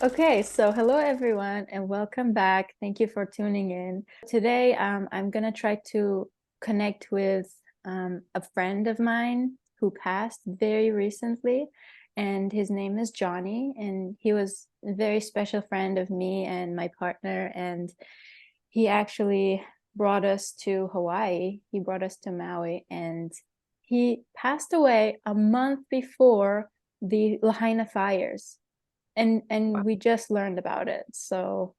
Okay, so hello everyone and welcome back. Thank you for tuning in. Today, I'm gonna try to connect with a friend of mine who passed very recently, and his name is Johnny, and he was a very special friend of me and my partner, and he actually brought us to Hawaii. He brought us to Maui, and he passed away a month before the Lahaina fires and we just learned about it. So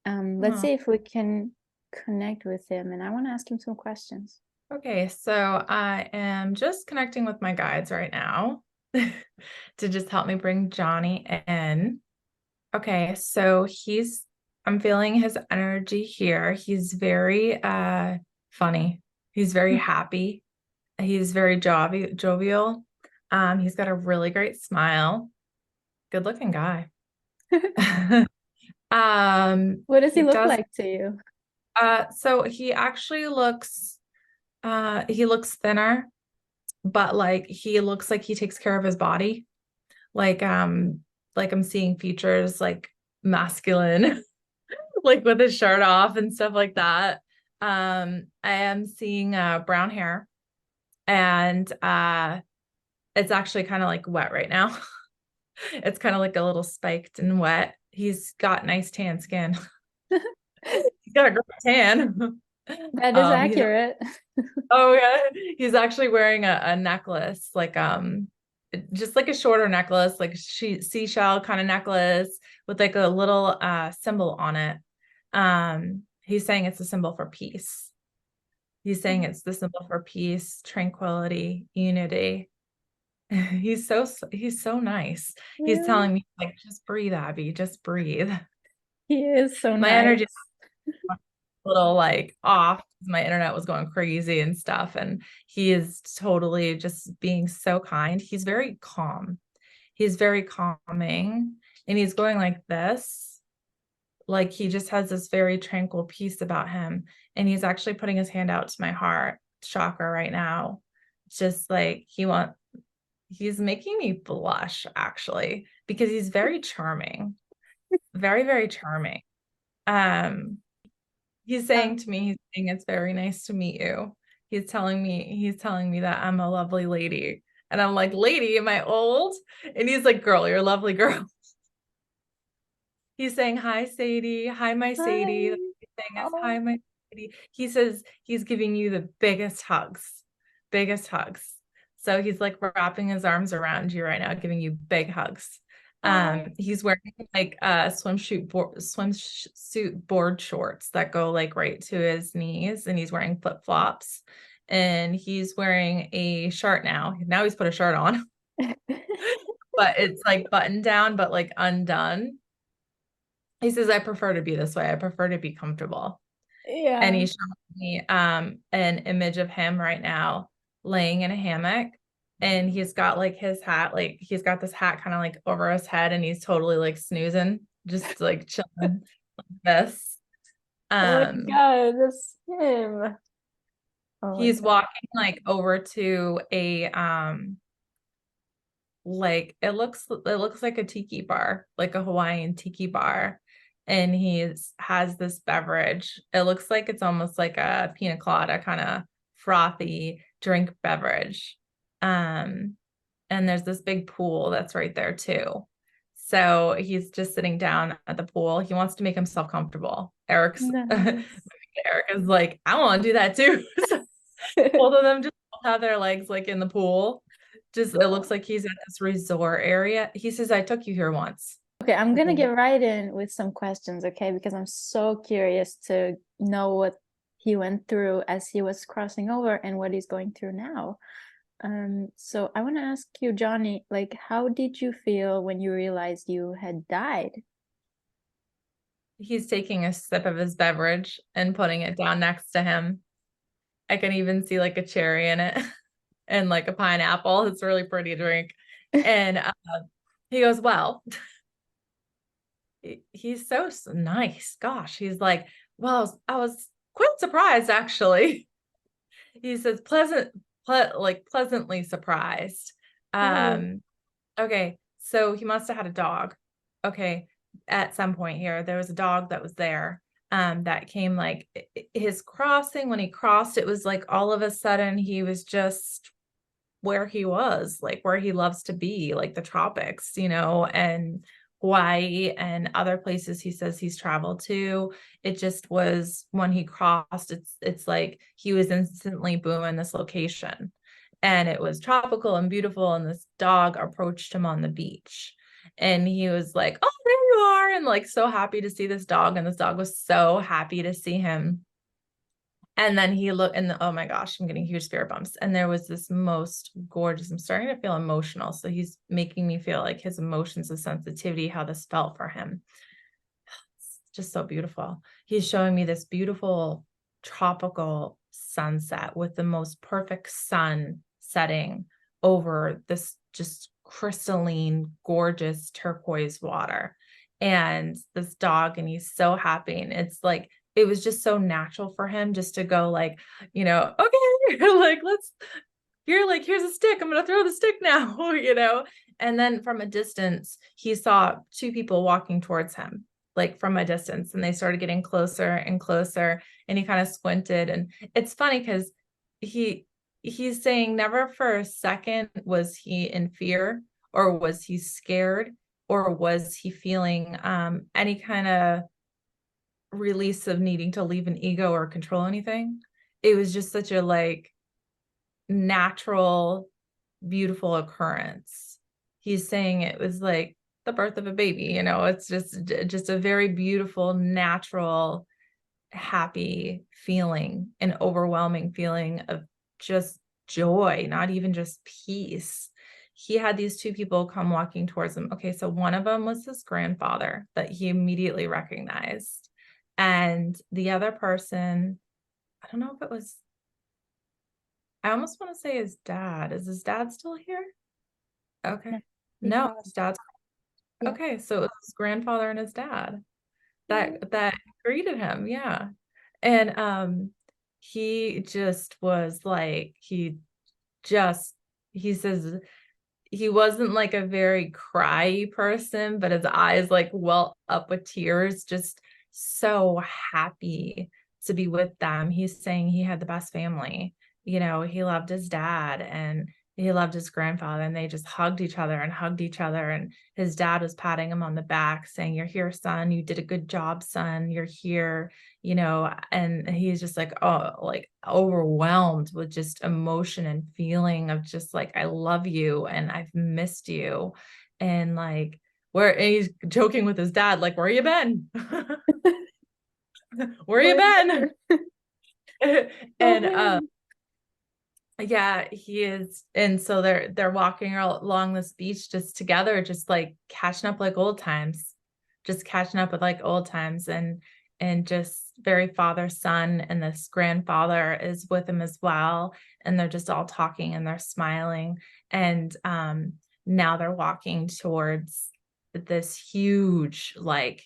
let's Oh, see if we can connect with him. And I want to ask him some questions. okay, so I am just connecting with my guides right now to just help me bring Johnny in. Okay, so I'm feeling his energy here. He's very funny. He's very happy. He's very jovial. He's got a really great smile. Good looking guy. What does he He look does like to you? so he looks thinner, but like he looks like he takes care of his body. Like like I'm seeing features like masculine, like with his shirt off and stuff like that. I am seeing brown hair and it's actually kind of like wet right now. It's kind of like a little spiked and wet. He's got nice tan skin. He's got a great tan. That is He's accurate. Oh yeah, he's actually wearing a necklace, like just like a shorter necklace, like seashell kind of necklace with like a little symbol on it. He's saying it's a symbol for peace. He's saying it's the symbol for peace, tranquility, unity. He's so nice. He's Really? telling me like just breathe, Abby, just breathe. He is so My energy nice. little like off. My internet was going crazy and stuff. And he is totally just being so kind. He's very calm. He's very calming. And he's going like this. Like he just has this very tranquil peace about him. And he's actually putting his hand out to my heart chakra right now. Just like he's making me blush actually, because he's very charming, very, very charming. Um, He's saying Um, to me, he's saying it's very nice to meet you. He's telling me that I'm a lovely lady. And I'm like, lady, am I old? And he's like, girl, you're a lovely girl. He's saying, hi, Sadie. Hi, my Sadie. hi. He's saying is, hi, Oh, my Sadie. He says he's giving you the biggest hugs, biggest hugs. So he's like wrapping his arms around you right now, giving you big hugs. oh. He's wearing like swimsuit board shorts that go like right to his knees, and he's wearing flip-flops, and he's wearing a shirt now. Now he's put a shirt on, but it's like buttoned down, but like undone. He says, I prefer to be this way. I prefer to be comfortable. And Yeah. he's showing me an image of him right now laying in a hammock. And he's got like his hat, like he's got this hat kind of like over his head, and he's totally like snoozing, just like chilling like this. Oh my Um, God, that's him. Oh my he's God. walking like over to a like it looks like a tiki bar, like a Hawaiian tiki bar. And has this beverage. It looks like it's almost like a pina colada kind of frothy drink beverage. Um, and there's this big pool that's right there too. So he's just sitting down at the pool. He wants to make himself comfortable. Eric Nice. is like, I want to do that too. So both of them just have their legs like in the pool. Just it looks like he's at this resort area. He says, I took you here once. Okay, I'm gonna Okay. get right in with some questions, okay? Because I'm so curious to know what he went through as he was crossing over and what he's going through now. So I want to ask you, Johnny, like, how did you feel when you realized you had died? He's taking a sip of his beverage and putting it down next to him. I can even see like a cherry in it and like a pineapple. It's a really pretty drink. And he goes, well, he's so nice. Gosh, he's like, well, I was quite surprised actually. He says pleasantly surprised. Oh, Um, okay, so he must have had a dog. Okay, at some point here, there was a dog that was there that came like his crossing. When he crossed, it was like all of a sudden he was just where he was, like where he loves to be, like the tropics, and Hawaii and other places he says he's traveled to. It just was when he crossed, it's like he was instantly boom in this location. And it was tropical and beautiful. And this dog approached him on the beach. And he was like, "Oh, there you are." And like so happy to see this dog. And this dog was so happy to see him. And then he looked, and oh my gosh, I'm getting huge spirit bumps. And there was this most gorgeous, I'm starting to feel emotional. So he's making me feel like his emotions of sensitivity, how this felt for him. It's just so beautiful. He's showing me this beautiful tropical sunset with the most perfect sun setting over this just crystalline, gorgeous turquoise water. And this dog, and he's so happy. And it's like, it was just so natural for him just to go like, okay, like you're like, here's a stick. I'm going to throw the stick now, And then from a distance, he saw two people walking towards him, like from a distance, and they started getting closer and closer, and he kind of squinted. And it's funny because he's saying never for a second was he in fear, or was he scared, or was he feeling any kind of release of needing to leave an ego or control anything. It was just such a like natural, beautiful occurrence. He's saying it was like the birth of a baby, it's just a very beautiful, natural, happy feeling, an overwhelming feeling of just joy, not even just peace. He had these two people come walking towards him. Okay, so one of them was his grandfather that he immediately recognized. And the other person, I don't know if it was, I almost want to say his dad. Is his dad still here? Okay. No, his dad's Yeah. okay. So it was his grandfather and his dad that greeted him. Yeah. And he just was like, he says he wasn't like a very cry person, but his eyes like well up with tears, just so happy to be with them. He's saying he had the best family. He loved his dad and he loved his grandfather, and they just hugged each other and hugged each other. And his dad was patting him on the back saying, "You're here, son. You did a good job, son. You're here." And he's just like, oh, like overwhelmed with just emotion and feeling of just like, I love you and I've missed you. And like, and he's joking with his dad, like, where you been? Where you been? And yeah, he is. And so they're walking along this beach just together, just like catching up like old times, just catching up with like old times, and just very father son. And this grandfather is with him as well, and they're just all talking and they're smiling. And now they're walking towards this huge like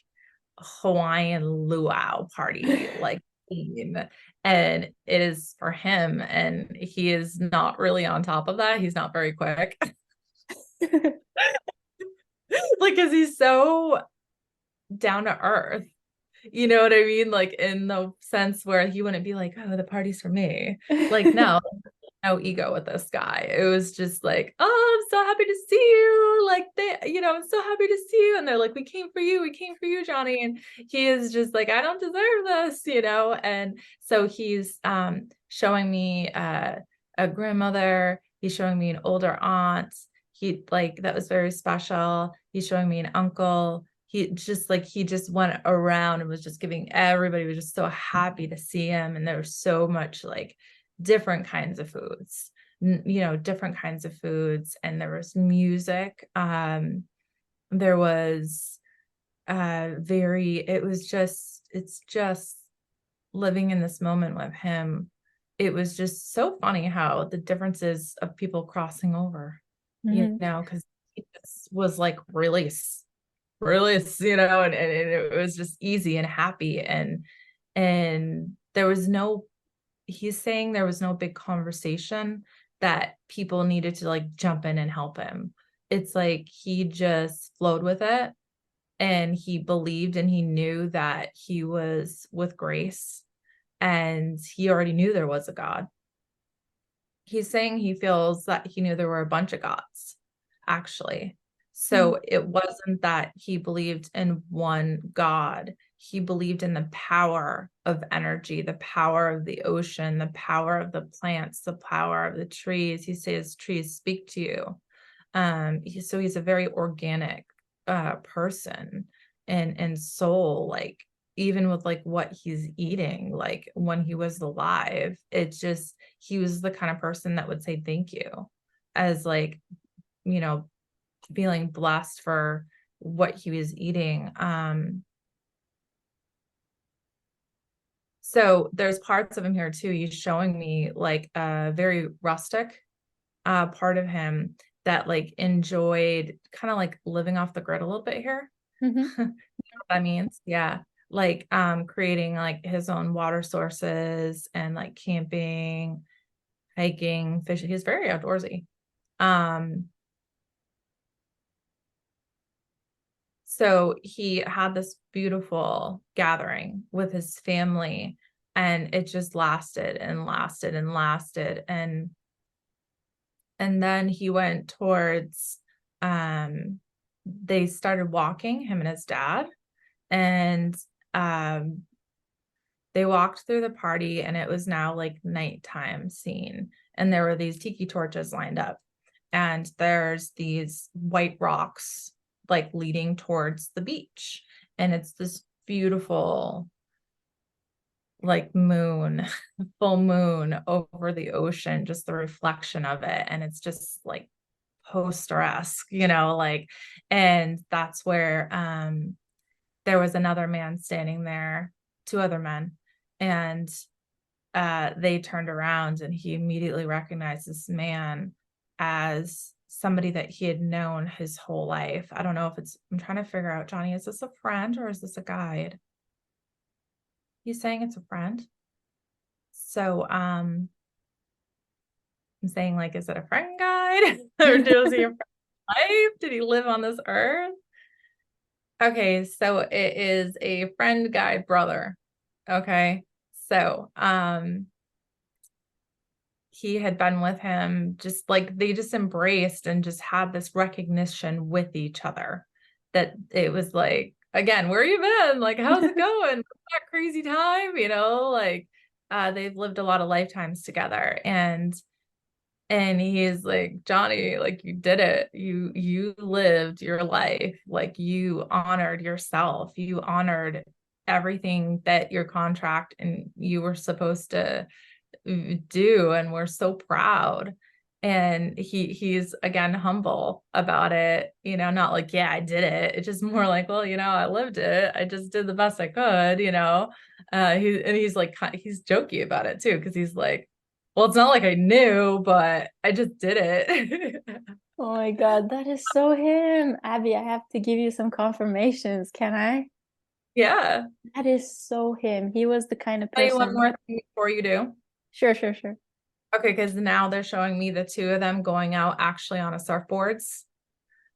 Hawaiian luau party, like theme. And it is for him, and he is not really on top of that. He's not very quick. Like, cause he's so down to earth. You know what I mean? Like in the sense where he wouldn't be like, "Oh, the party's for me." Like, no, no ego with this guy. It was just like, "Oh, I'm so happy to see you." Like I'm so happy to see you. And they're like, "We came for you. We came for you, Johnny." And he is just like, "I don't deserve this." And so he's showing me a grandmother. He's showing me an older aunt. That was very special. He's showing me an uncle. He just went around and was just giving, everybody was just so happy to see him. And there was so much like different kinds of foods, different kinds of foods. And there was music. There was it's just living in this moment with him. It was just so funny how the differences of people crossing over, because he just was like release, and it was just easy and happy. And he's saying there was no big conversation that people needed to like jump in and help him. It's like he just flowed with it, and he believed and he knew that he was with grace, and he already knew there was a God. He's saying he feels that he knew there were a bunch of gods, actually. Mm. So it wasn't that he believed in one God. He believed in the power of energy, the power of the ocean, the power of the plants, the power of the trees. He says trees speak to you. So he's a very organic person and soul, like even with like what he's eating, like when he was alive, it's just he was the kind of person that would say thank you, as like, you know, feeling blessed for what he was eating. So there's parts of him here too. He's showing me like a very rustic part of him that like enjoyed kind of like living off the grid a little bit here. Hmm. You know what that means? Yeah. Like creating like his own water sources and like camping, hiking, fishing. He's very outdoorsy. Um so he had this beautiful gathering with his family, and it just lasted and lasted and lasted, and then he went towards they started walking, him and his dad, and um they walked through the party, and it was now like nighttime scene, and there were these tiki torches lined up, and there's these white rocks like leading towards the beach, and it's this beautiful like moon, full moon over the ocean, just the reflection of it, and it's just like poster-esque, you know, like, and that's where there was another man standing there, two other men, and they turned around, and he immediately recognized this man as somebody that he had known his whole life. I don't know if it's, I'm trying to figure out, Johnny, is this a friend or is this a guide? He's saying it's a friend. So I'm saying, like, is it a friend guide? Or was he a friend life? Did he live on this earth? Okay, so it is a friend guide brother. Okay. So he had been with him, just like they just embraced and just had this recognition with each other, that it was like, again, where you been? Like, how's it going? That crazy time, you know, like they've lived a lot of lifetimes together, and he is like, Johnny, like you did it. You lived your life. Like you honored yourself. You honored everything that your contract and you were supposed to do, and we're so proud. And he's again humble about it, you know, not like, yeah, I did it. It's just more like, well, you know, I lived it. I just did the best I could, you know. He's like, he's jokey about it too, because he's like, well, it's not like I knew, but I just did it. Oh my God, that is so him. Abbie, I have to give you some confirmations. Can I? Yeah. That is so him. He was the kind of Tell you one person. more thing before you do. Sure, sure, sure. Okay, because now they're showing me the two of them going out actually on a surfboards.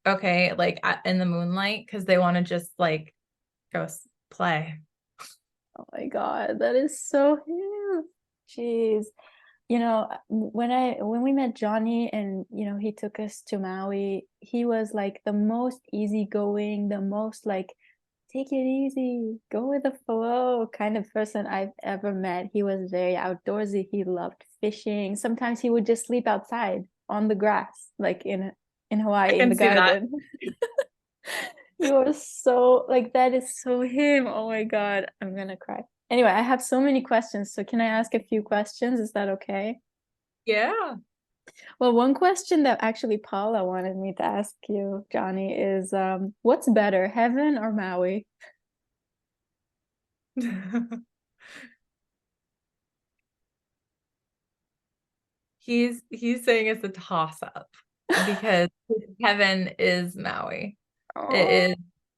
Okay, like in the moonlight, because they want to just like go play. Oh my God, that is so him. Jeez. You know, when we met Johnny and he took us to Maui, he was like the most easygoing, the most like take it easy, go with the flow kind of person I've ever met. He was very outdoorsy. He loved fishing. Sometimes he would just sleep outside on the grass, like in I Hawaii in can the see that. garden. He was so like that is so him. Oh my God, I'm gonna cry. Anyway, I have so many questions. So can I ask a few questions? Is that okay? Yeah. Well, one question that actually Paula wanted me to ask you, Johnny, is what's better, heaven or Maui? He's saying it's a toss up because heaven is Maui. It Oh. is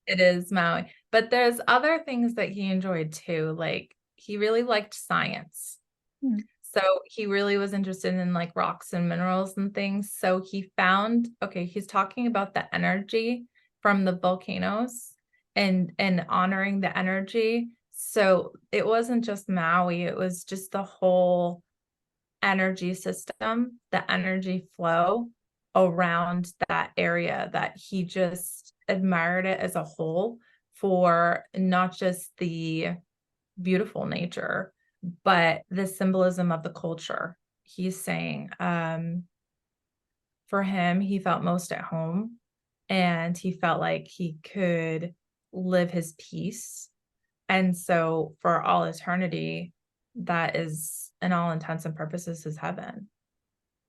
it is Maui. But there's other things that he enjoyed too. Like he really liked science. Hmm. So he really was interested in like rocks and minerals and things. So he found, okay, he's talking about the energy from the volcanoes and honoring the energy. So it wasn't just Maui, it was just the whole energy system, the energy flow around that area, that he just admired it as a whole, for not just the beautiful nature, but the symbolism of the culture. He's saying, for him, he felt most at home, and he felt like he could live his peace. And so for all eternity, that is, in all intents and purposes, his heaven.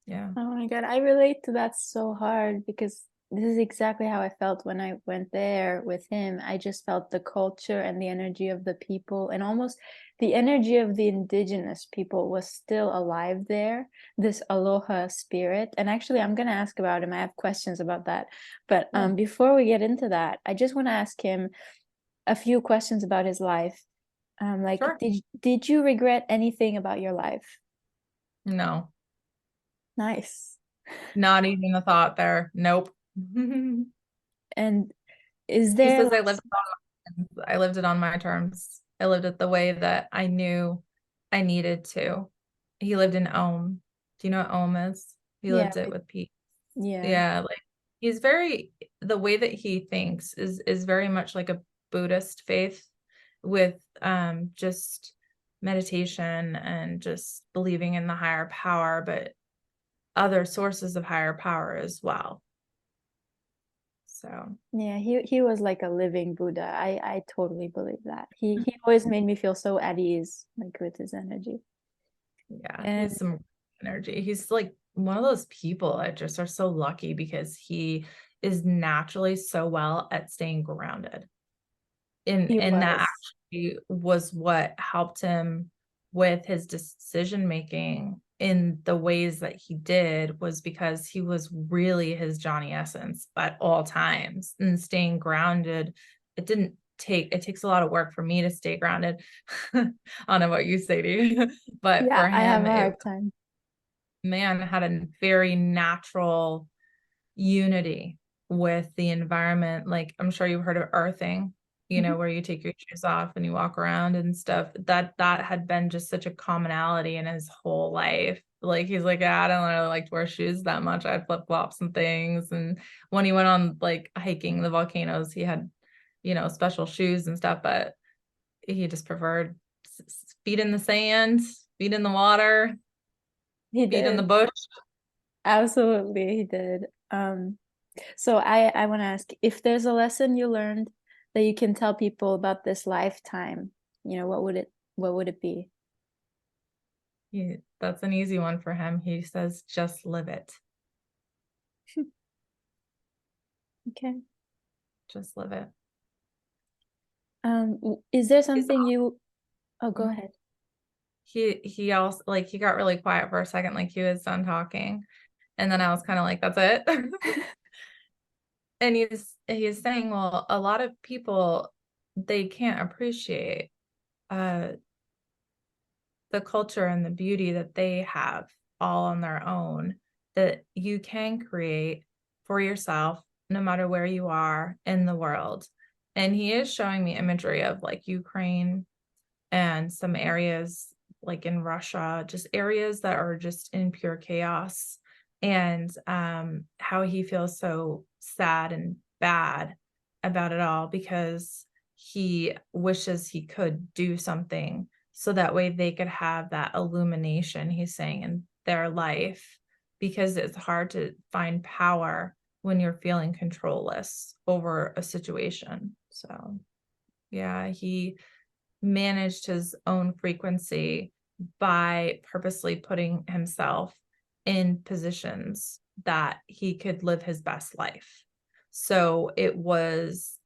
Yeah. Oh my God, I relate to that so hard because this is exactly how I felt when I went there with him. I just felt the culture and the energy of the people, and almost the energy of the indigenous people was still alive there, this aloha spirit. And actually, I'm going to ask about him. I have questions about that. But Yeah. before we get into that, I just want to ask him a few questions about his life. Like, Sure. did you regret anything about your life? No, Nice. not even a thought there. Nope. And is He there says like, I lived it on my terms. I lived it the way that I knew I needed to. He lived in Ohm. Do you know what Ohm is? He yeah, lived it with peace. yeah, Yeah, like he's very, the way that he thinks is very much like a Buddhist faith, with just meditation and just believing in the higher power, but other sources of higher power as well. So yeah. He was like a living Buddha. I totally believe that. He always made me feel so at ease, like with his energy. yeah, he And has some energy. He's like one of those people that just are so lucky, because he is naturally so well at staying grounded. he And that was. actually was what helped him with his decision making in the ways that he did, was because he was really his Johnny essence at all times, and staying grounded. It takes a lot of work for me to stay grounded. I don't know what you say to you, but Yeah, for I have him, a it, hard time. man, had a very natural unity with the environment. Like, I'm sure you've heard of earthing, Mhm. where you take your shoes off and you walk around and stuff. That had been just such a commonality in his whole life. Like, he's like, "Yeah, I don't really like to wear shoes that much. I had flip-flops and things." And when he went on like hiking the volcanoes, he had, special shoes and stuff, but he just preferred feet in the sand, feet in the water, He feet in the did. bush. Absolutely, he did. So I want to ask if there's a lesson you learned that you can tell people about this lifetime, what would it be? That's an easy one for him. He says, just live it. Okay. Just live it. Is there He's something you, oh, go awesome. ahead. He also, like, he got really quiet for a second, like he was done talking. And then I was kind of like, that's it. And he's saying, well, a lot of people, they can't appreciate uh the culture and the beauty that they have all on their own, that you can create for yourself, no matter where you are in the world. And he is showing me imagery of like Ukraine and some areas like in Russia, just areas that are just in pure chaos. And how he feels so sad and bad about it all, because he wishes he could do something so that way they could have that illumination, he's saying, in their life, because it's hard to find power when you're feeling controlless over a situation. So yeah, he managed his own frequency by purposely putting himself in positions that he could live his best life. So it was,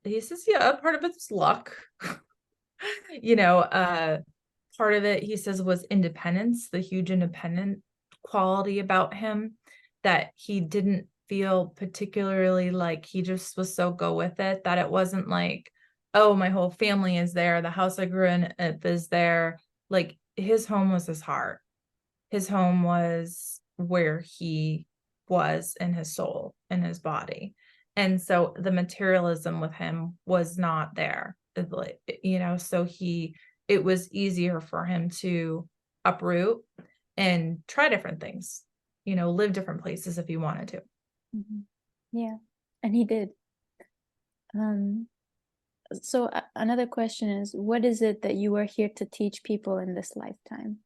he says, yeah, part of it's luck. you know, uh, Part of it, he says, was independence, the huge independent quality about him, that he didn't feel particularly like, he just was so go with it, that it wasn't like, oh, my whole family is there, the house I grew in is there. Like, his home was his heart. His home was where he was in his soul, in his body. And so the materialism with him was not there, so it was easier for him to uproot and try different things, live different places if he wanted to. Yeah, and he did. So another question is, what is it that you are here to teach people in this lifetime?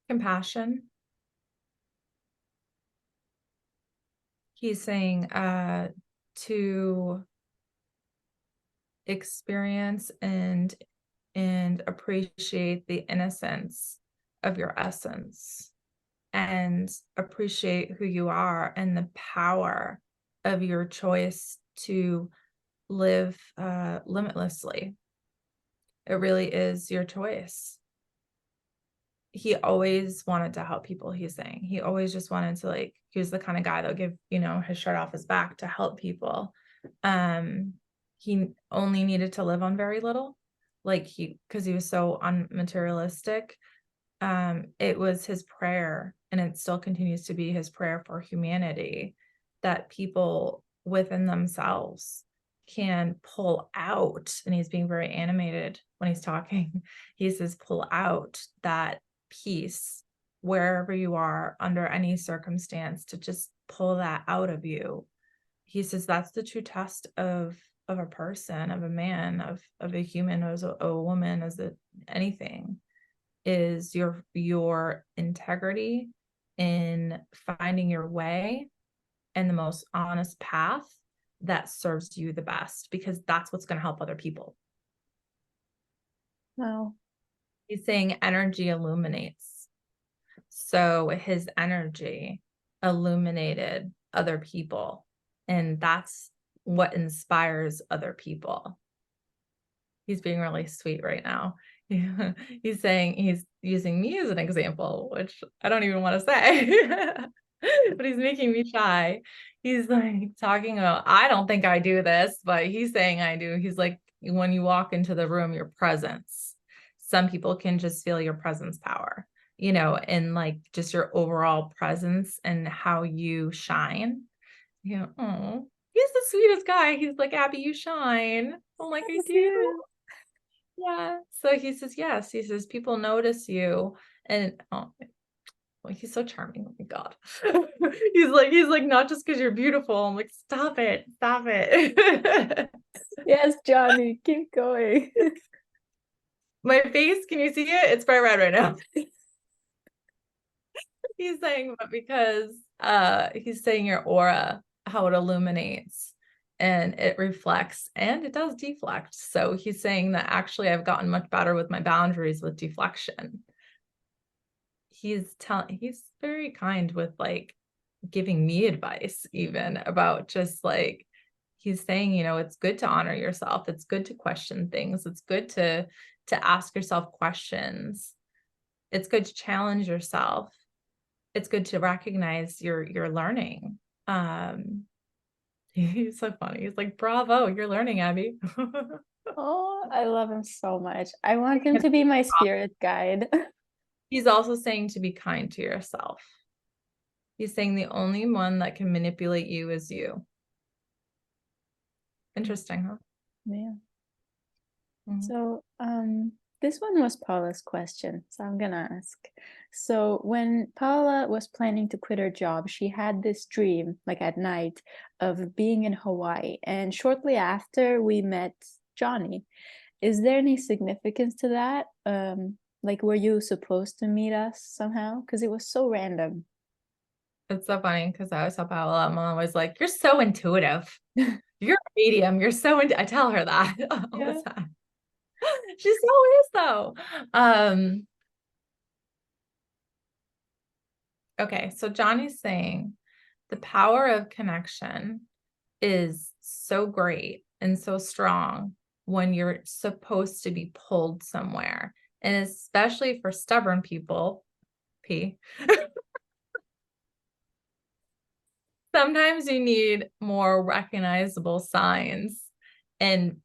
Compassion. He's saying to experience and appreciate the innocence of your essence, and appreciate who you are and the power of your choice to live limitlessly. It really is your choice. He always wanted to help people. He's saying he always just wanted to, he was the kind of guy that would give, his shirt off his back to help people. He only needed to live on very little, because he was so unmaterialistic. It was his prayer, and it still continues to be his prayer for humanity, that people within themselves can pull out. And he's being very animated when he's talking. He says, pull out that peace wherever you are, under any circumstance, to just pull that out of you. He says that's the true test of a person, of a man, of a human, as a woman, as anything, is your integrity in finding your way and the most honest path that serves you the best, because that's what's going to help other people. Wow. He's saying energy illuminates. So his energy illuminated other people, and that's what inspires other people. He's being really sweet right now. He's saying, he's using me as an example, which I don't even want to say, but he's making me shy. He's talking about, I don't think I do this, but he's saying I do. He's like, when you walk into the room, your presence, some people can just feel your presence power, and just your overall presence and how you shine. Oh, he's the sweetest guy. He's like, Abbie, you shine. I'm like, I do. Yeah. So he says, yes. He says, people notice you. And he's so charming. Oh my God. he's like, not just because you're beautiful. I'm like, stop it. Stop it. Yes, Johnny, keep going. My face, can you see it? It's bright red right now. He's saying, but because he's saying your aura, how it illuminates and it reflects and it does deflect. So he's saying that actually I've gotten much better with my boundaries with deflection. He's very kind with giving me advice, even about just he's saying, it's good to honor yourself. It's good to question things. It's good to ask yourself questions. It's good to challenge yourself. It's good to recognize you're learning. He's so funny. He's like, bravo, you're learning, Abbie. Oh, I love him so much. I want him to be my spirit guide. He's also saying to be kind to yourself. He's saying the only one that can manipulate you is you. Interesting, huh? Yeah. Mm-hmm. So, this one was Paula's question, so I'm gonna ask. So when Paula was planning to quit her job, she had this dream, at night, of being in Hawaii. And shortly after, we met Johnny. Is there any significance to that? Were you supposed to meet us somehow? Because it was so random. It's so funny because I always tell Paola, I'm always like, you're so intuitive. You're a medium. You're so I tell her that all the time. She so is though. Okay, so Johnny's saying the power of connection is so great and so strong when you're supposed to be pulled somewhere. And especially for stubborn people, sometimes you need more recognizable signs and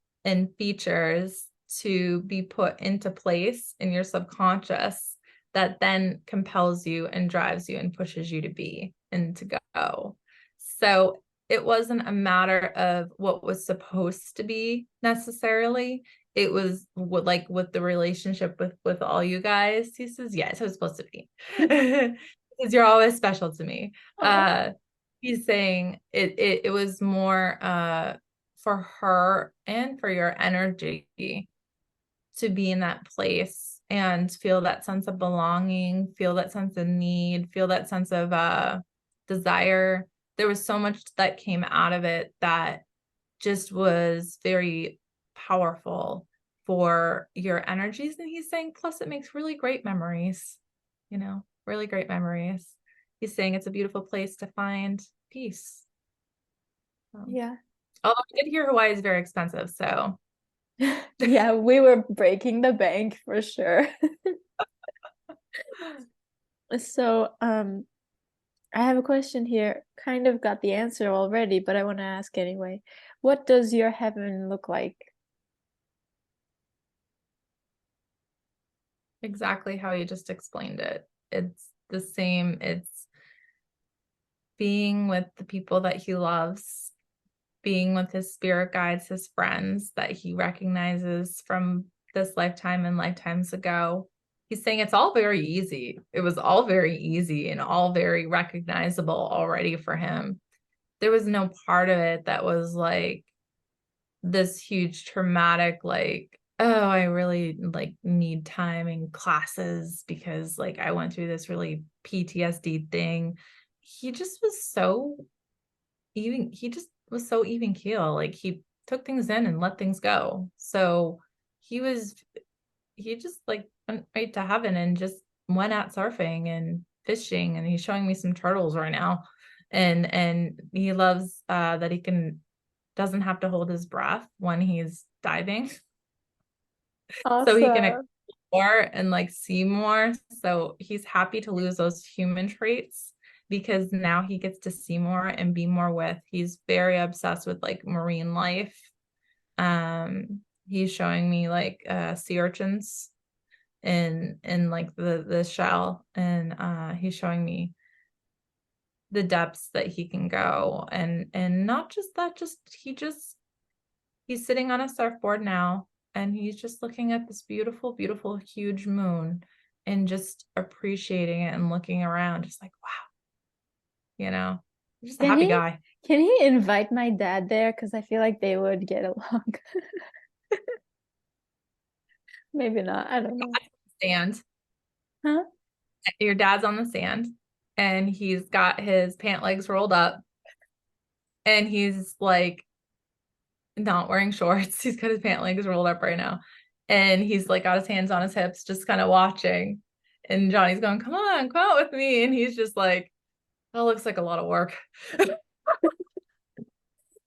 features to be put into place in your subconscious that then compels you and drives you and pushes you to be and to go. So it wasn't a matter of what was supposed to be necessarily. It was what, like, with the relationship with all you guys. He says, yes, it was supposed to be. Because you're always special to me. Oh, He's saying it was more for her and for your energy to be in that place and feel that sense of belonging, feel that sense of need, feel that sense of desire. There was so much that came out of it that just was very powerful for your energies. And he's saying, plus it makes really great memories, really great memories. He's saying it's a beautiful place to find peace. yeah. Although I did hear Hawaii is very expensive, so Yeah, we were breaking the bank for sure. So, I have a question here. Kind of got the answer already, but I want to ask anyway. What does your heaven look like? exactly how you just explained it. It's the same. It's being with the people that he loves, being with his spirit guides, his friends that he recognizes from this lifetime and lifetimes ago. He's saying it's all very easy. It was all very easy and all very recognizable already for him. There was no part of it that was like this huge traumatic, like, oh, I really like need time in classes because like I went through this really PTSD thing. He just was so he just was so even keel. Like he took things in and let things go. So he was he just like went right to heaven and just went out surfing and fishing, and he's showing me some turtles right now. And he loves that he can doesn't have to hold his breath when he's diving. So he can Awesome. explore and like see more. So he's happy to lose those human traits because now he gets to see more and be more with. He's very obsessed with like marine life. He's showing me like sea urchins in like the shell, and he's showing me the depths that he can go, and not just that, he's sitting on a surfboard now, and he's just looking at this beautiful, beautiful, huge moon and just appreciating it and looking around, just like, wow, just a Can happy he guy. can he invite my dad there? Because I feel like they would get along. Maybe not. I don't know. Sand. Huh? Your dad's on the sand, and he's got his pant legs rolled up, and he's like not wearing shorts. He's got his pant legs rolled up right now. And he's like got his hands on his hips, just kind of watching. And Johnny's going, come out with me. And he's just like, that looks like a lot of work. Come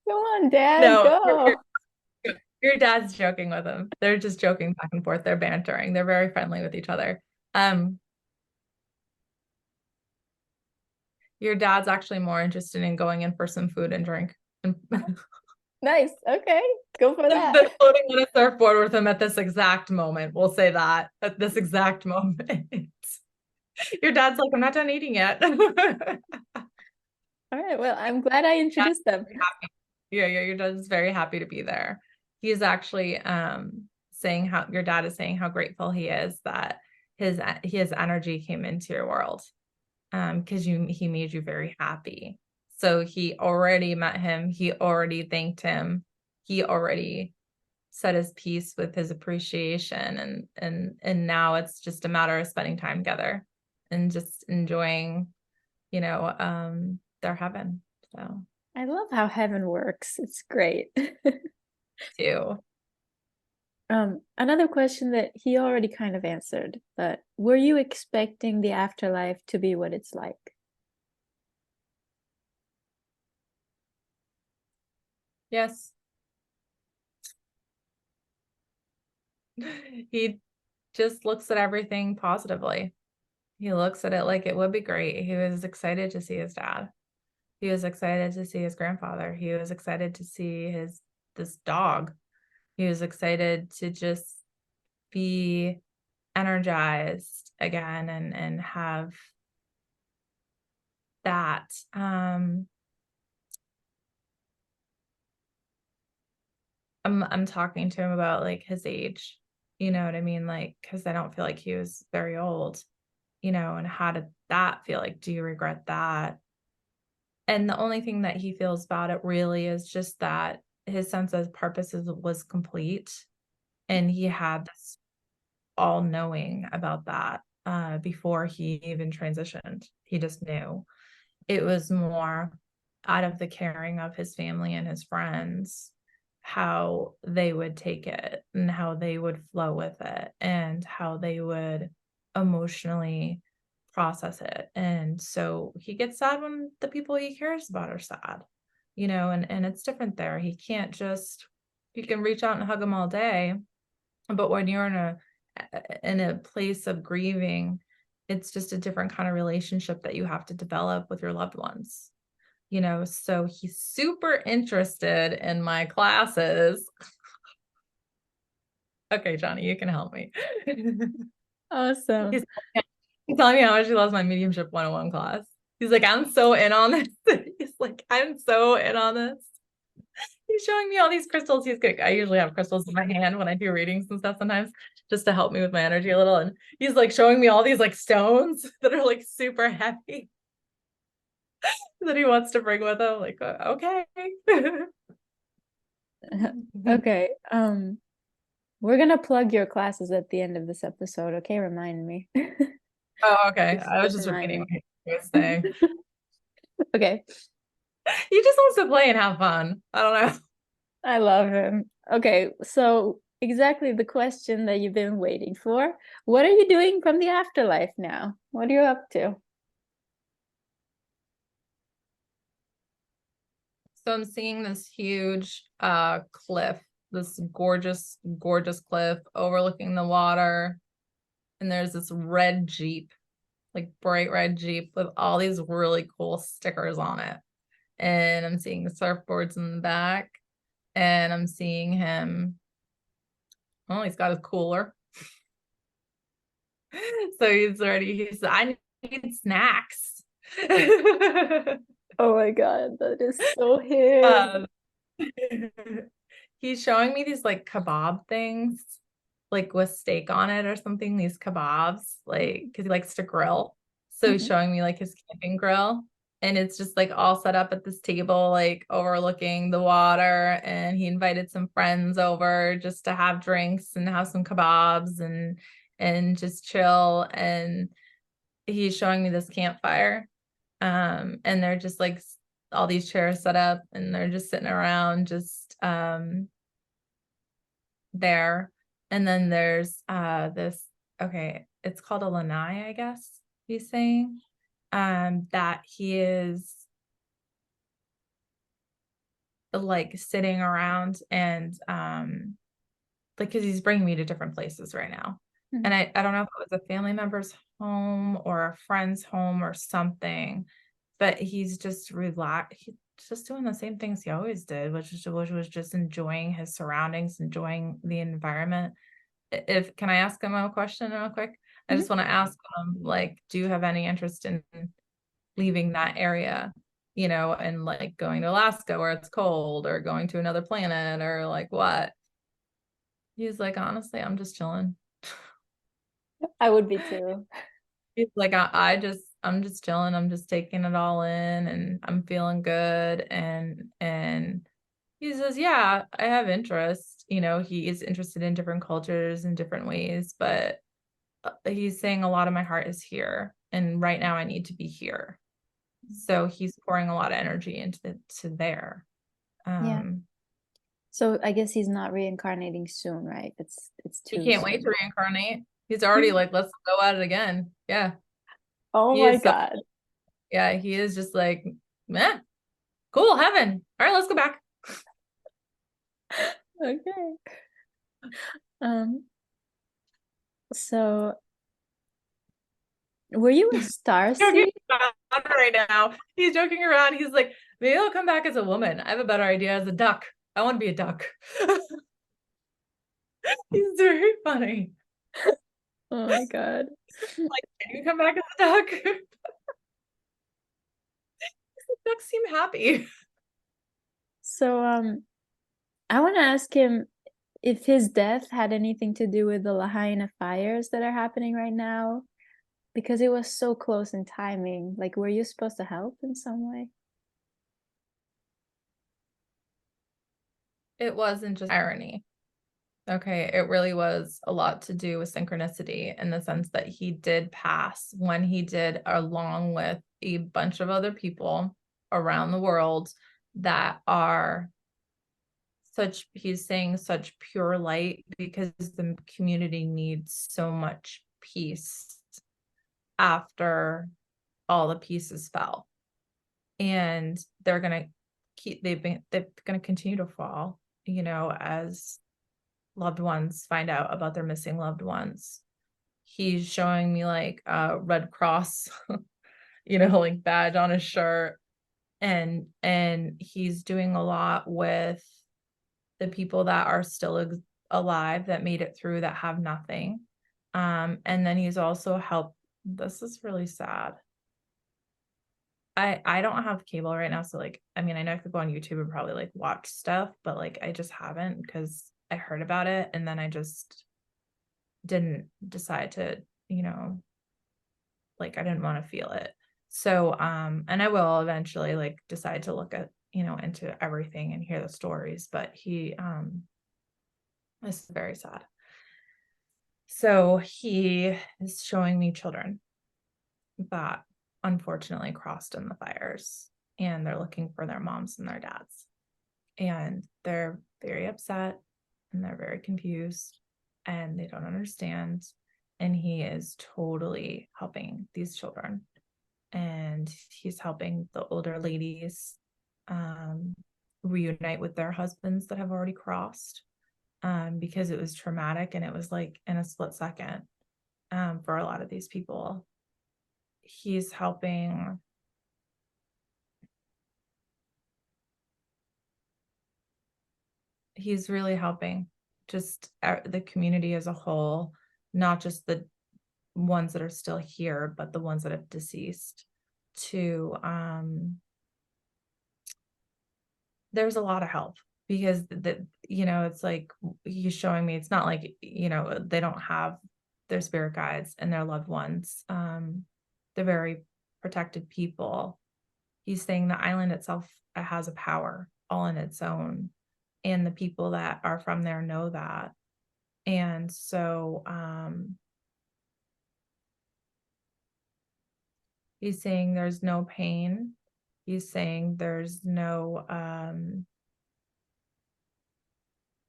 on, Dad, No, go. your dad's joking with him. They're just joking back and forth. They're bantering. They're very friendly with each other. Um, your dad's actually more interested in going in for some food and drink and Nice. Okay, go for than that. floating on a surfboard with him at this exact moment. We'll say that at this exact moment. Your dad's like, I'm not done eating yet. All right. Well, I'm glad I introduced them. Yeah, your dad is very happy to be there. He's actually saying how your dad is saying how grateful he is that his energy came into your world. Because he made you very happy. So he already met him, he already thanked him, he already said his piece with his appreciation, and now it's just a matter of spending time together and just enjoying, their heaven. So I love how heaven works. It's great. too. Another question that he already kind of answered, but were you expecting the afterlife to be what it's like? Yes. He just looks at everything positively. He looks at it like it would be great. He was excited to see his dad. He was excited to see his grandfather. He was excited to see this dog. He was excited to just be energized again and have that. I'm talking to him about like his age, you know what I mean? Like, because I don't feel like he was very old, and how did that feel like? Do you regret that? And the only thing that he feels about it really is just that his sense of purpose was complete. And he had this all knowing about that before he even transitioned. He just knew. It was more out of the caring of his family and his friends, how they would take it and how they would flow with it and how they would emotionally process it. And so he gets sad when the people he cares about are sad, and it's different there. You can reach out and hug him all day, but when you're in a place of grieving, it's just a different kind of relationship that you have to develop with your loved ones. So he's super interested in my classes. Okay, Johnny, you can help me. Awesome. He's, he's telling me how much he loves my mediumship 101 class. He's like, I'm so in on this. He's like, I'm so in on this. He's showing me all these crystals. I usually have crystals in my hand when I do readings and stuff sometimes, just to help me with my energy a little. And he's like showing me all these like stones that are like super heavy that he wants to bring with him. Like, okay. Okay. We're gonna plug your classes at the end of this episode, okay? Remind me. Oh, okay. I was Just just remind repeating me. what he was saying. Okay. He just wants to play and have fun. I don't know. I love him. Okay, so exactly the question that you've been waiting for. What are you doing from the afterlife now? What are you up to? So I'm seeing this huge cliff, this gorgeous, gorgeous cliff overlooking the water. And there's this red Jeep, like bright red Jeep with all these really cool stickers on it. And I'm seeing the surfboards in the back. And I'm seeing him. Oh, he's got his cooler. So he's ready. I need snacks. Oh my God, that is so him. um, he's showing me these like kebab things, like with steak on it or something, these kebabs, like because he likes to grill. So he's Mhm. showing me like his camping grill. And it's just like all set up at this table, like overlooking the water. And he invited some friends over just to have drinks and have some kebabs and just chill. And he's showing me this campfire. And they're just like all these chairs set up and they're just sitting around just there. And then there's this, okay, it's called a lanai, I guess he's saying. That he is like sitting around and like because he's bringing me to different places right now. And Mhm. I don't know if it was a family member's home or a friend's home or something, but he's just relaxed. He's just doing the same things he always did, which was just enjoying his surroundings, enjoying the environment. If can I ask him a question real quick? I just Mhm. want to ask him, like, do you have any interest in leaving that area, and like going to Alaska where it's cold or going to another planet or like what? He's like, honestly, I'm just chilling. I would be too. He's like, I'm just chilling. I'm just taking it all in and I'm feeling good. And he says, yeah, I have interest. He is interested in different cultures in different ways, but he's saying a lot of my heart is here. And right now I need to be here. So he's pouring a lot of energy to there. Yeah. Um, So I guess he's not reincarnating soon, right? It's he too can't wait to soon. reincarnate. He's already like, let's go at it again. Yeah. Oh He my is so, God. yeah, he is just like, man, cool, heaven. All right, let's go back. Okay. Um, so were you a star Joking seed? around right now. He's joking around. He's like, maybe I'll come back as a woman. I have a better idea as a duck. I want to be a duck. He's very funny. Oh my God. Like, can you come back as a duck? Ducks seem happy. So I want to ask him if his death had anything to do with the Lahaina fires that are happening right now, because it was so close in timing. Like, were you supposed to help in some way? It wasn't just irony. Okay, it really was a lot to do with synchronicity in the sense that he did pass when he did, along with a bunch of other people around the world that are he's saying such pure light, because the community needs so much peace after all the pieces fell. And they're gonna they're gonna continue to fall, as loved ones find out about their missing loved ones. He's showing me like a Red Cross, like badge on his shirt. And he's doing a lot with the people that are still alive, that made it through, that have nothing. And then he's also helped. This is really sad. I don't have cable right now, so like, I mean, I know I could go on YouTube and probably like watch stuff, but like I just haven't, because I heard about it and then I just didn't decide to, like I didn't want to feel it. So and I will eventually like decide to look at, into everything and hear the stories, but he is very sad. So he is showing me children that unfortunately crossed in the fires, and they're looking for their moms and their dads. And they're very upset and they're very confused and they don't understand. And he is totally helping these children. And he's helping the older ladies reunite with their husbands that have already crossed, because it was traumatic and it was like in a split second, for a lot of these people. He's helping. He's really helping just the community as a whole, not just the ones that are still here, but the ones that have deceased, to there's a lot of help, because it's like he's showing me, it's not like, they don't have their spirit guides and their loved ones. They're very protected people. He's saying the island itself has a power all in its own, and the people that are from there know that. And so he's saying there's no pain. He's saying there's no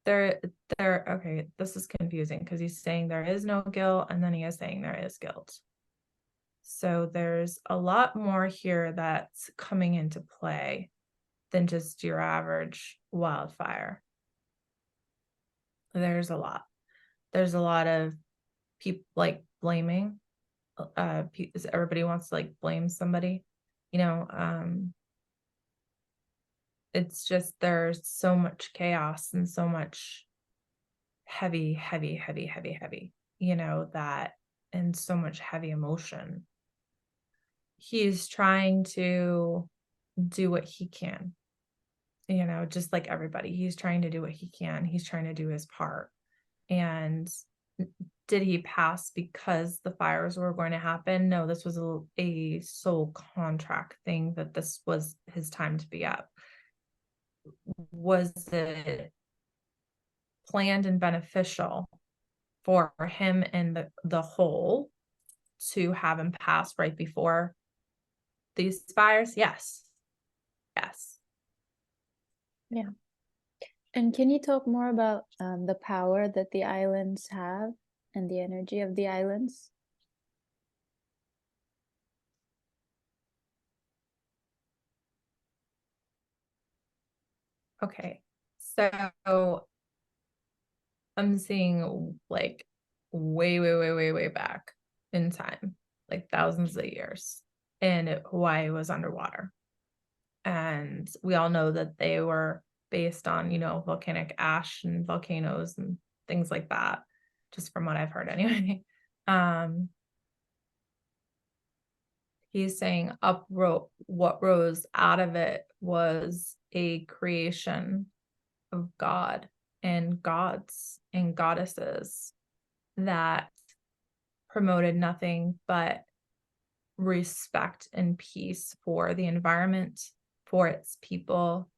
there okay, this is confusing, because he's saying there is no guilt and then he is saying there is guilt. So there's a lot more here that's coming into play than just your average wildfire. There's a lot. There's a lot of people like blaming. Everybody wants to like blame somebody, you know. It's just there's so much chaos and so much heavy, heavy, heavy, heavy, heavy, that, and so much heavy emotion. He's trying to do what he can, just like everybody. He's trying to do what he can. He's trying to do his part. And did he pass because the fires were going to happen? No, this was a soul contract thing, that this was his time to be up. Was it planned and beneficial for him and the whole to have him pass right before these fires? Yes. Yes. Yeah. And can you talk more about the power that the islands have and the energy of the islands? Okay. So I'm seeing like way, way, way, way, way back in time, like thousands of years. And Hawaii was underwater. And we all know that they were based on, volcanic ash and volcanoes and things like that, just from what I've heard anyway. He's saying what rose out of it was a creation of God and gods and goddesses that promoted nothing but respect and peace for the environment, for its people,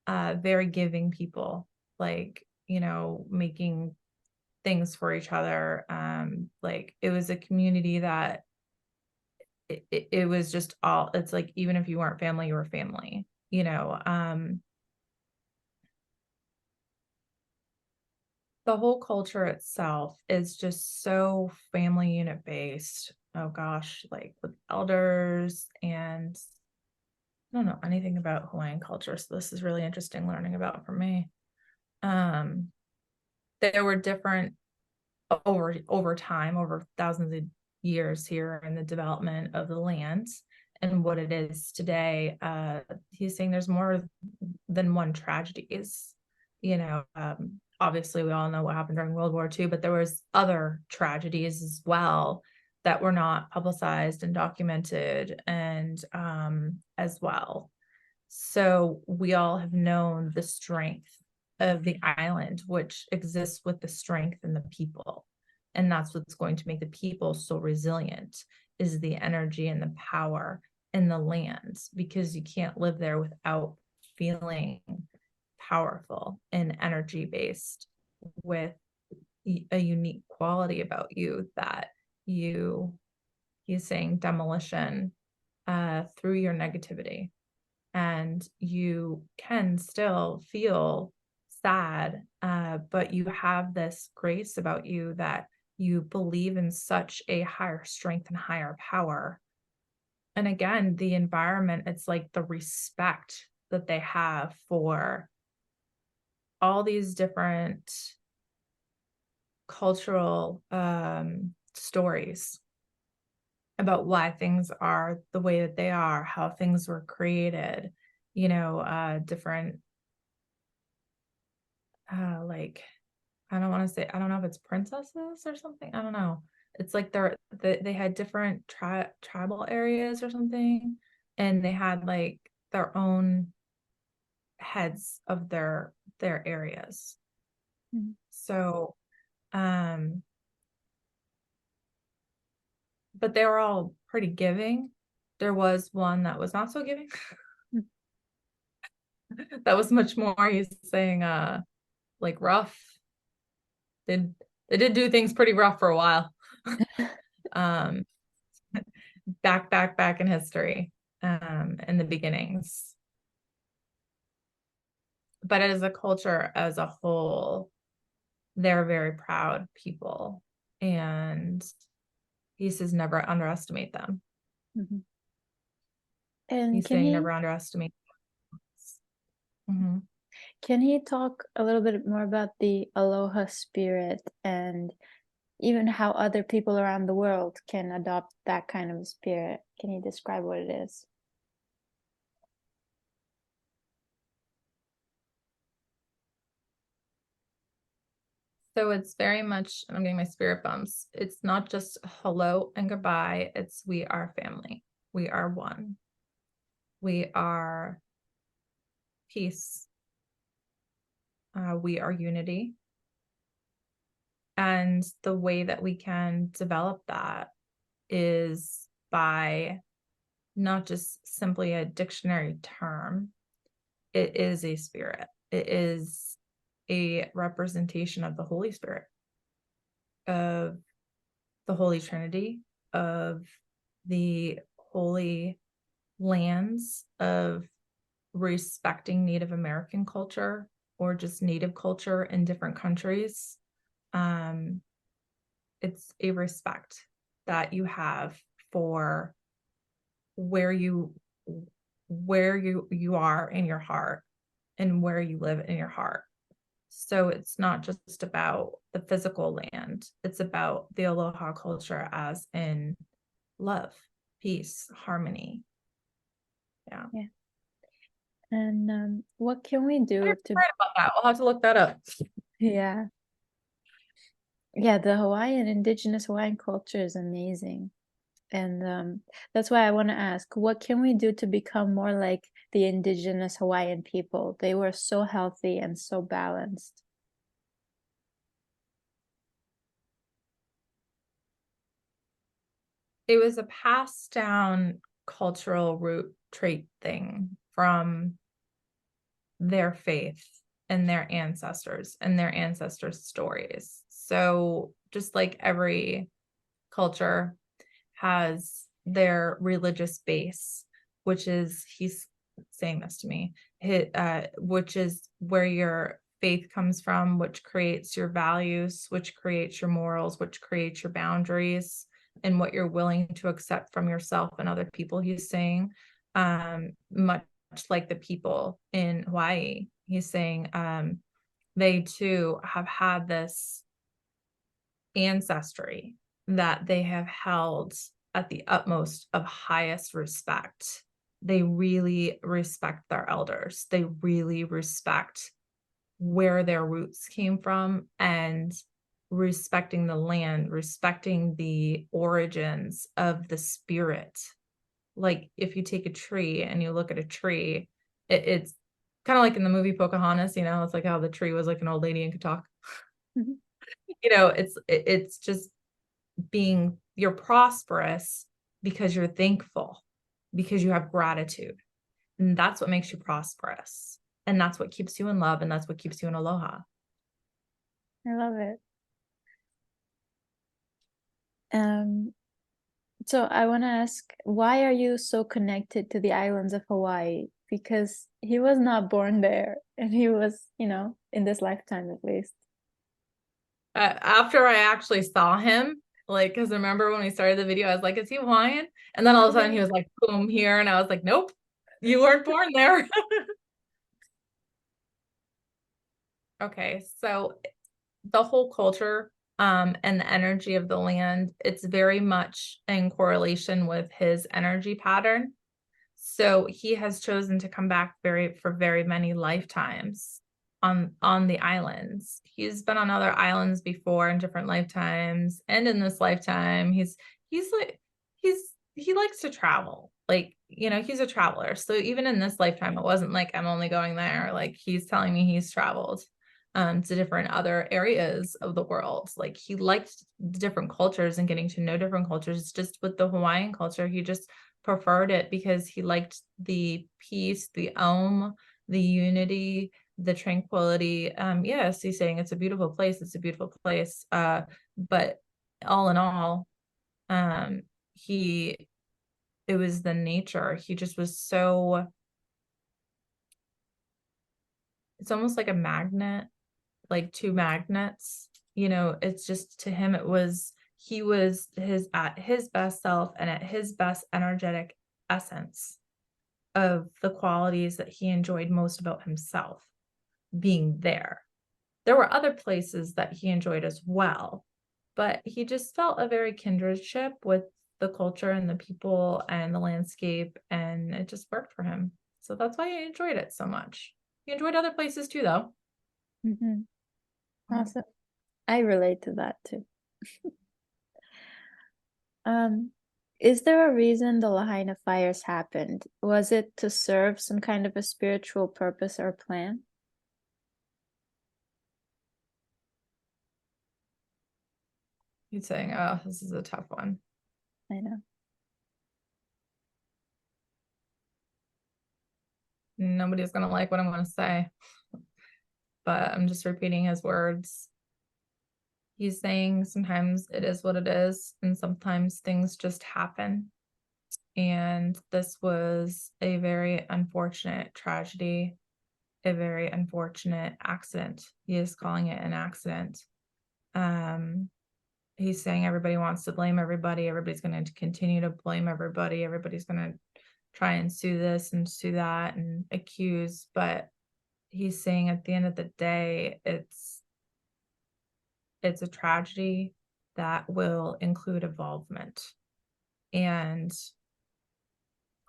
very giving people, like, making things for each other. Like, it was a community that it was just all, it's like, even if you weren't family, you were family, the whole culture itself is just so family unit based. Oh gosh, like with elders, and I don't know anything about Hawaiian culture, so this is really interesting learning about for me. Um, there were different over time, over thousands of years here in the development of the land and what it is today. He's saying there's more than one tragedies. Obviously we all know what happened during World War II, but there was other tragedies as well that were not publicized and documented, and as well. So we all have known the strength of the island, which exists with the strength in the people. And that's what's going to make the people so resilient, is the energy and the power in the land, because you can't live there without feeling powerful and energy based, with a unique quality about you that he's saying demolition through your negativity, and you can still feel sad, but you have this grace about you that you believe in such a higher strength and higher power. And again, the environment, it's like the respect that they have for all these different cultural stories about why things are the way that they are, how things were created, different, like, I don't want to say, I don't know if it's princesses or something. I don't know. It's like they had different tribal areas or something, and they had like their own heads of their areas. Mm-hmm. So, but they were all pretty giving. There was one that was not so giving. That was much more, he's saying, like rough. They did do things pretty rough for a while. um back in history, in the beginnings. But as a culture as a whole, they're very proud people, and he says never underestimate them. Mm-hmm. And He's saying never underestimate them. Mm-hmm. can he talk a little bit more about the aloha spirit, and even how other people around the world can adopt that kind of spirit? Can you describe what it is? So it's very much, I'm getting my spirit bumps. It's not just hello and goodbye. It's we are family. We are one. We are peace. We are unity. And the way that we can develop that is by not just simply a dictionary term. It is a spirit. It is a representation of the Holy Spirit, of the Holy Trinity, of the holy lands, of respecting Native American culture or just Native culture in different countries. It's a respect that you have for where you are in your heart and where you live in your heart. So it's not just about the physical land, it's about the aloha culture, as in love, peace, harmony. Yeah. And what can we do You're to right about that. We'll have to look that up. yeah, the Indigenous Hawaiian culture is amazing. And that's why I want to ask, what can we do to become more like the indigenous Hawaiian people? They were so healthy and so balanced. It was a passed down cultural root trait thing from their faith and their ancestors' stories. So just like every culture has their religious base, which is, he's saying this to me, which is where your faith comes from, which creates your values, which creates your morals, which creates your boundaries, and what you're willing to accept from yourself and other people. He's saying, much like the people in Hawaii, he's saying, they too have had this ancestry that they have held at the utmost of highest respect. They really respect their elders. They really respect where their roots came from, and respecting the land, respecting the origins of the spirit. Like if you take a tree and you look at a tree, it's kind of like in the movie Pocahontas, it's like how the tree was like an old lady and could talk. Mhm. It's just being, you're prosperous because you're thankful, because you have gratitude. And that's what makes you prosperous. And that's what keeps you in love. And that's what keeps you in aloha. I love it. Um, so I want to ask, why are you so connected to the islands of Hawaii? Because he was not born there, and he was, in this lifetime at least. After I actually saw him, like, because remember when we started the video, I was like, is he Hawaiian? And then all of a sudden he was like, boom, here. And I was like, nope, you weren't born there. Okay, so the whole culture and the energy of the land, it's very much in correlation with his energy pattern. So he has chosen to come back for very many lifetimes on the islands. He's been on other islands before in different lifetimes, and in this lifetime, he likes to travel. Like, he's a traveler. So even in this lifetime, it wasn't like I'm only going there. Like he's telling me he's traveled to different other areas of the world. Like he liked different cultures and getting to know different cultures. Just with the Hawaiian culture, he just preferred it because he liked the peace, the the unity, the tranquility. Yes, he's saying it's a beautiful place. It's a beautiful place. But all in all, he it was the nature. He just was so, it's almost like a magnet, like two magnets. It's just, to him, he was at his best self and at his best energetic essence of the qualities that he enjoyed most about himself being there. There were other places that he enjoyed as well, but he just felt a very kindredship with the culture and the people and the landscape, and it just worked for him. So that's why he enjoyed it so much. He enjoyed other places too, though. Mm-hmm. Awesome. I relate to that too. Um, is there a reason the Lahaina fires happened? Was it to serve some kind of a spiritual purpose or plan? He's saying, oh, this is a tough one. I know. Nobody's going to like what I'm going to say, but I'm just repeating his words. He's saying sometimes it is what it is, and sometimes things just happen. And this was a very unfortunate tragedy, a very unfortunate accident. He is calling it an accident. He's saying everybody wants to blame everybody. Everybody's going to continue to blame everybody. Everybody's going to try and sue this and sue that and accuse. But he's saying at the end of the day, it's a tragedy that will include involvement. And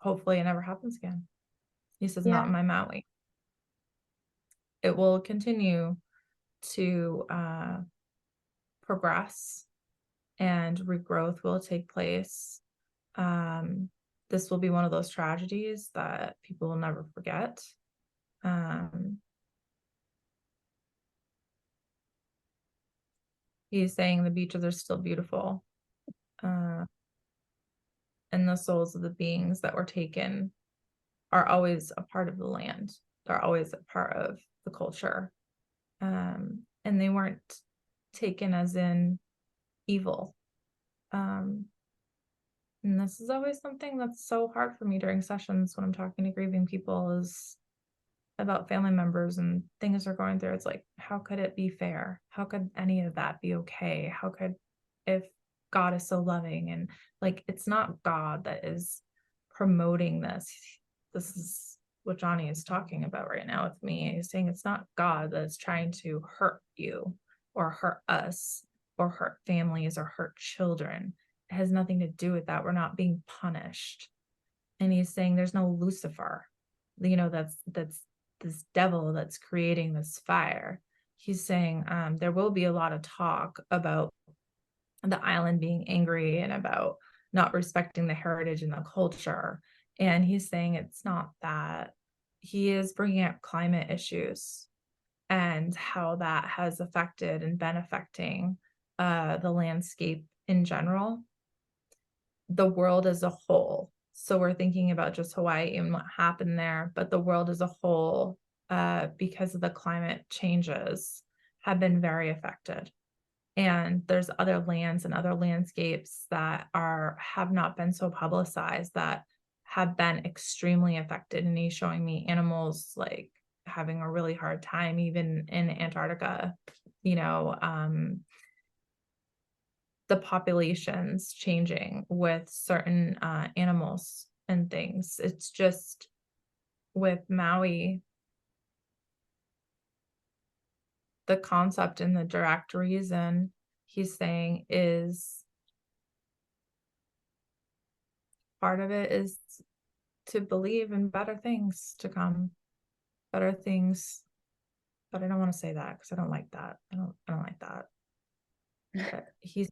hopefully it never happens again. He says, not in my Maui. It will continue to progress, and regrowth will take place. This will be one of those tragedies that people will never forget. He's saying the beaches are still beautiful. And the souls of the beings that were taken are always a part of the land. They're always a part of the culture. And they weren't taken as in evil. And this is always something that's so hard for me during sessions when I'm talking to grieving people, is about family members and things they're going through. It's like, how could it be fair? How could any of that be okay? How could, if God is so loving, and like, it's not God that is promoting this. This is what Johnny is talking about right now with me. He's saying it's not God that's trying to hurt you or hurt us or hurt families or hurt children. It has nothing to do with that. We're not being punished. And he's saying there's no Lucifer, that's this devil that's creating this fire. He's saying there will be a lot of talk about the island being angry and about not respecting the heritage and the culture. And he's saying it's not that. He is bringing up climate issues and how that has affected and been affecting the landscape in general, the world as a whole. So we're thinking about just Hawaii and what happened there, but the world as a whole, because of the climate changes, have been very affected. And there's other lands and other landscapes that have not been so publicized that have been extremely affected. And he's showing me animals like having a really hard time, even in Antarctica, the populations changing with certain animals and things. It's just with Maui, the concept and the direct reason he's saying is part of it is to believe in better things to come, better things. But I don't want to say that because I don't like that. I don't like that. But he's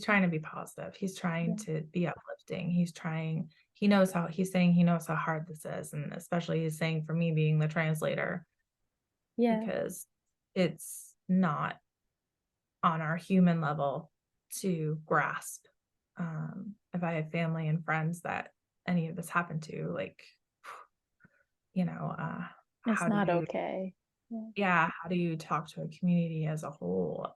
trying to be positive. He's trying to be uplifting. He knows how hard this is. And especially he's saying for me being the translator, because it's not on our human level to grasp. If I have family and friends that any of this happened to, like, it's not okay. How do you talk to a community as a whole?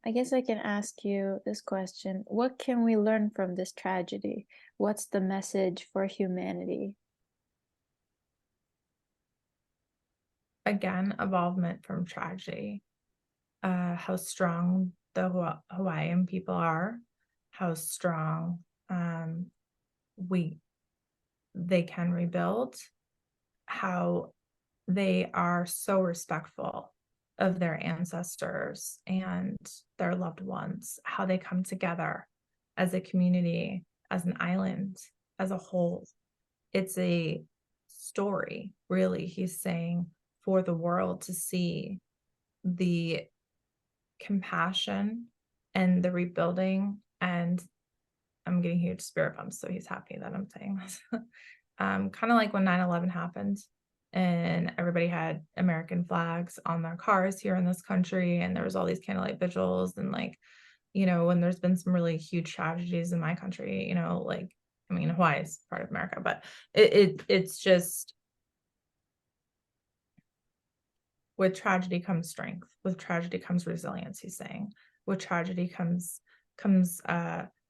I guess I can ask you this question. What can we learn from this tragedy? What's the message for humanity? Again, evolvement from tragedy. How strong the Hawaiian people are, how strong they can rebuild, how they are so respectful of their ancestors and their loved ones, how they come together as a community, as an island, as a whole. It's a story, really, he's saying, for the world to see the compassion and the rebuilding. And I'm getting huge spirit bumps, so he's happy that I'm saying this. Kind of like when 9/11 happened and everybody had American flags on their cars here in this country, and there was all these candlelight vigils, and when there's been some really huge tragedies in my country, Hawaii is part of America, but it's just, with tragedy comes strength. With tragedy comes resilience, he's saying. With tragedy comes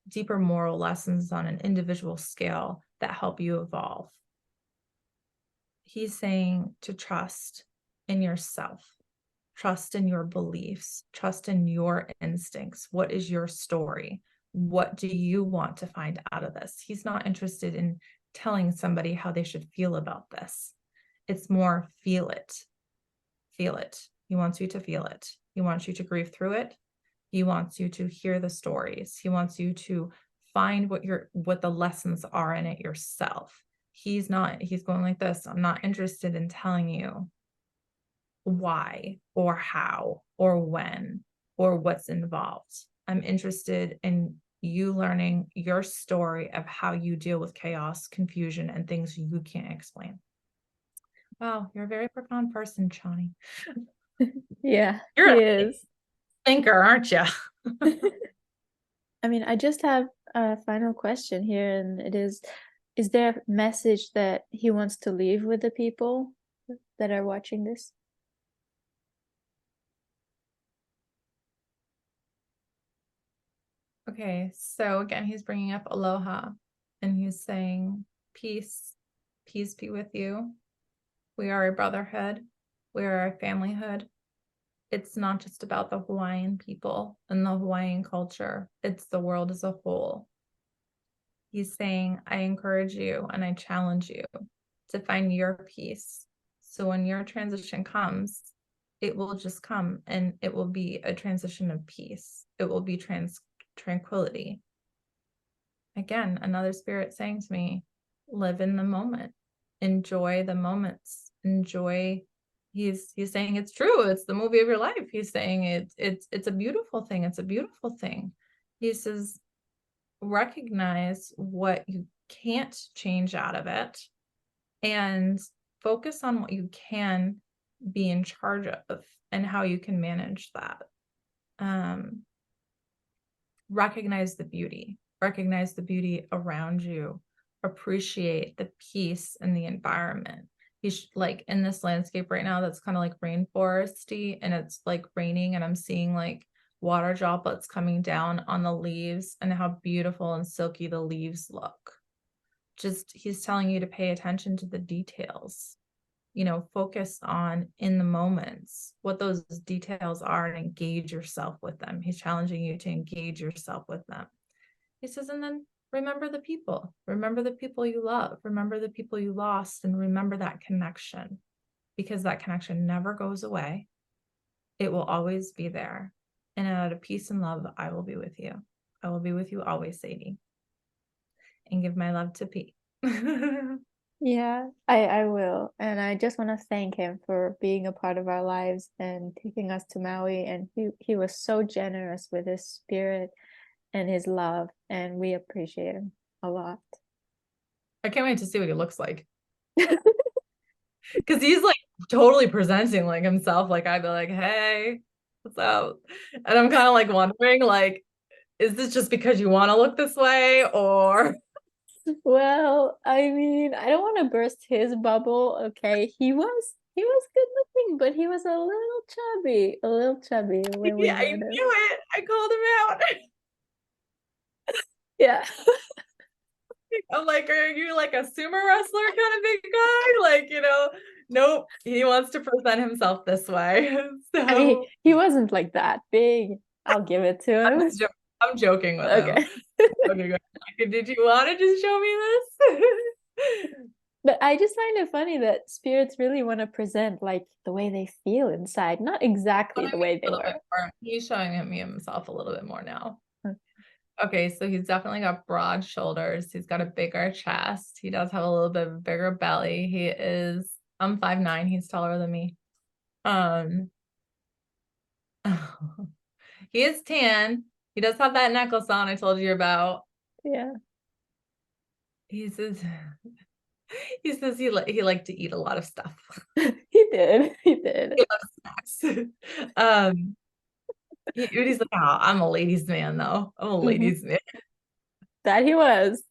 deeper moral lessons on an individual scale that help you evolve. He's saying to trust in yourself, trust in your beliefs, trust in your instincts. What is your story? What do you want to find out of this? He's not interested in telling somebody how they should feel about this. It's more feel it. Feel it. He wants you to feel it. He wants you to grieve through it. He wants you to hear the stories. He wants you to find what the lessons are in it yourself. He's going like this. I'm not interested in telling you why or how or when or what's involved. I'm interested in you learning your story of how you deal with chaos, confusion, and things you can't explain. Wow, you're a very profound person, Shawnee. Yeah, You're he a is. thinker, aren't you? I mean, I just have a final question here, and it is there a message that he wants to leave with the people that are watching this? Okay, so again, he's bringing up aloha, and he's saying, peace, peace be with you. We are a brotherhood. We are a familyhood. It's not just about the Hawaiian people and the Hawaiian culture. It's the world as a whole. He's saying, I encourage you and I challenge you to find your peace. So when your transition comes, it will just come and it will be a transition of peace. It will be tranquility. Again, another spirit saying to me, live in the moment, enjoy the moments, enjoy. He's saying it's true. It's the movie of your life. He's saying it's a beautiful thing. It's a beautiful thing. He says, recognize what you can't change out of it and focus on what you can be in charge of and how you can manage that. Recognize the beauty around you, appreciate the peace in the environment. He's like in this landscape right now that's kind of like rainforesty, and it's like raining, and I'm seeing like water droplets coming down on the leaves and how beautiful and silky the leaves look. Just he's telling you to pay attention to the details, focus on in the moments what those details are and engage yourself with them. He's challenging you to engage yourself with them. He says, and then remember the people you love, remember the people you lost, and remember that connection, because that connection never goes away. It will always be there. And out of peace and love, I will be with you. I will be with you always, Sadie. And give my love to Pete. Yeah, I will. And I just want to thank him for being a part of our lives and taking us to Maui. And he was so generous with his spirit and his love, and we appreciate him a lot. I can't wait to see what he looks like. Because he's like totally presenting like himself. Like I'd be like, hey, what's up? And I'm kind of like wondering, like, is this just because you want to look this way, or Well, I mean, I don't want to burst his bubble, okay? He was good looking, but he was a little chubby when we yeah, I met knew him. it. I called him out. Yeah. I'm like, are you like a sumo wrestler kind of big guy? Like, nope. He wants to present himself this way. I mean, So he wasn't like that big. I'll give it to him. I'm joking with him. Okay. Okay, good. Did you want to just show me this? But I just find it funny that spirits really want to present like the way they feel inside, not exactly the way A they little bit were. more. He's showing me himself a little bit more now. Okay. Okay, so he's definitely got broad shoulders. He's got a bigger chest. He does have a little bit of a bigger belly. I'm 5'9". He's taller than me. Um, he is tan. He does have that necklace on I told you about. Yeah. He says he liked to eat a lot of stuff. He did. He did. He loves snacks. Um, he's like, oh, I'm a ladies' man though. I'm a Mhm. ladies' man. That he was.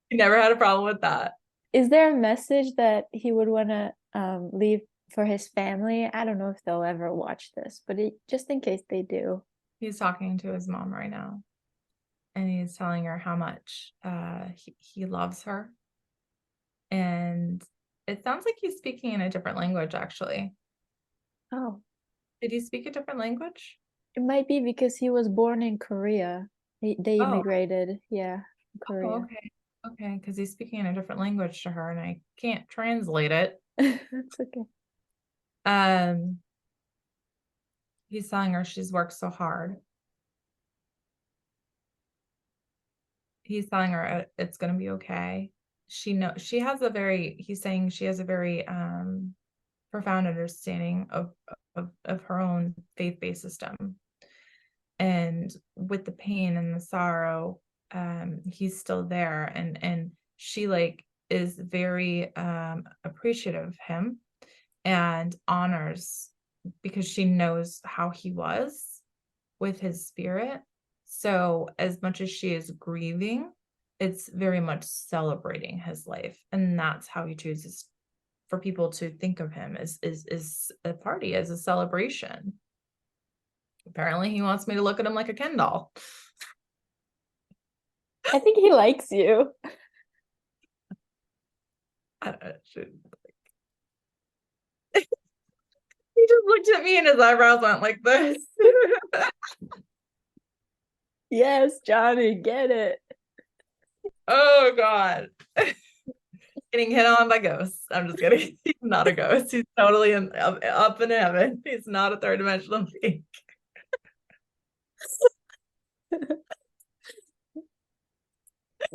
He never had a problem with that. Is there a message that he would want to leave for his family? I don't know if they'll ever watch this, but just in case they do. He's talking to his mom right now, and he's telling her how much he loves her. And it sounds like he's speaking in a different language, actually. Oh, Did he speak a different language? it might be because he was born in Korea. They Oh, immigrated, yeah, Korea. okay. Okay, because he's speaking in a different language to her, and I can't translate it. That's okay. Um, he's telling her she's worked so hard. He's telling her it's gonna be okay. He's saying she has a very profound understanding of her own faith-based system. And with the pain and the sorrow, he's still there, and she like is very appreciative of him and honors, because she knows how he was with his spirit. So as much as she is grieving, it's very much celebrating his life, and that's how he chooses for people to think of him, is a party, as a celebration. Apparently he wants me to look at him like a Ken doll. I think he likes you. I don't know, he just looked at me and his eyebrows went like this. Yes, Johnny, get it. Oh God. Getting hit on by ghosts. I'm just kidding. He's not a ghost. He's totally up in heaven. He's not a third dimensional being.